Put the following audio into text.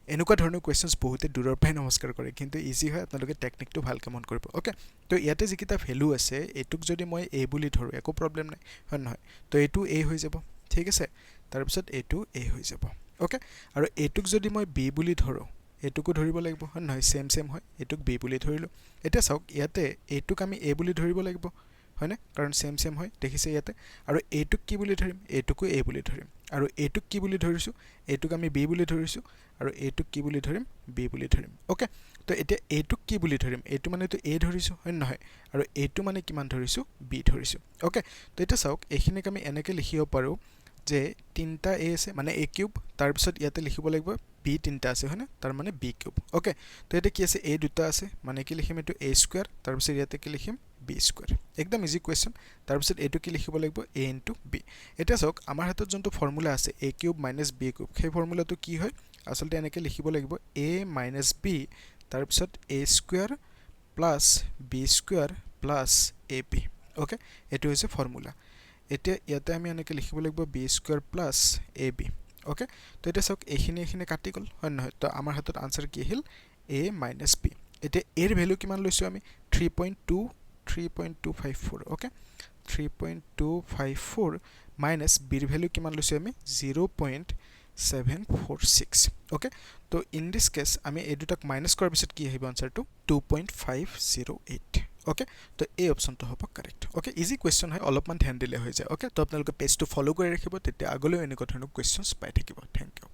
এনেকুৱা ধৰণৰ কোৱেশ্চনছ বহুতে দূৰৰ পৰাই নমস্কাৰ কৰে কিন্তু ইজি হয় আপোনালোকে টেকনিকটো ভালকৈ মন কৰিব ওকে তো ইয়াতে যিকেইটা ভেলু আছে এইটোক যদি মই a বুলি ধৰোঁ একো প্ৰব্লেম নাই হয় নহয় তো এইটো a হৈ যাব ঠিক আছে তাৰপিছত এইটো a হৈ যাব ওকে আৰু এইটোক যদি মই b বুলি ধৰোঁ এইটোকো ধৰিব লাগিব হয় নহয় সেম হয় এইটোক b বুলি ধৰিলোঁ এতিয়া চাওক ইয়াতে এইটোক আমি a বুলি ধৰিব লাগিব হয়নে কাৰণ সেম হয় দেখিছে ইয়াতে আৰু এইটোক কি বুলি ধৰিম এইটোকো a বুলি ধৰিম আৰু এইটোক কি বুলি ধৰিছো এইটোক আমি b বুলি ধৰিছো আৰু এইটোক কি বুলি ধৰিম b বুলি ধৰিম ওকে তো এতিয়া এইটোক কি বুলি ধৰিম এইটো মানে তো a ধৰিছো হয় নহয় আৰু এইটো মানে কিমান ধৰিছো b ধৰিছো ওকে তো এটা চাওক এইখিনিক আমি এনেকৈ লিখিব পাৰো যে তিনটা a আছে মানে a কিউব তাৰ পিছত ইয়াতে লিখিব লাগিব b তিনটা আছে হয়নে তাৰ মানে b কিউব ওকে তো এটা কি আছে a দুটা আছে মানে কি লিখিম এটো a স্কয়াৰ তাৰ পিছত ইয়াতে কি লিখিম b স্কয়াৰ একদম ইজি কোৱেশ্চন তাৰ পিছত এটো কি লিখিব লাগিব a * b এটা চাওক আমাৰ হাতত যোনটো ফৰ্মুলা আছে a কিউব - b কিউব সেই ফৰ্মুলাটো কি হয় আসলতে এনেকৈ লিখিব লাগিব a - b তাৰ পিছত a square + b square + ab okay এটো হৈছে ফৰ্মুলা এতিয়া ইয়াতে আমি এনেকৈ লিখিব লাগিব b স্কয়াৰ + ab ওকে তো এটা চাওক এইখিনি কাটি গল হয় নহয় তো আমাৰ হাতত আনসাৰ কি আহিল a - b এতিয়া এৰ ভ্যালু কিমান লৈছো আমি 3.254 ওকে 3.254 মাইনাস বিৰ ভ্যালু কিমান লৈছো আমি 0.746 ওকে তো ইন দিস কেস আমি এই দুটাক মাইনাস কৰাৰ পিছত কি আহিব আনসাৰটো 2.508 ওকে তো এই অপশনটো হ'ব কাৰেক্ট ওকে ইজি কোৱেশ্চন হয় অলপমান ধ্যান দিলে হৈ যায় ওকে তো আপোনালোকে পেজটো ফলো কৰি ৰাখিব তেতিয়া আগলৈ এনেকুৱা ধৰণৰ কোৱেশ্চনছ পাই থাকিব থ্যাংক ইউ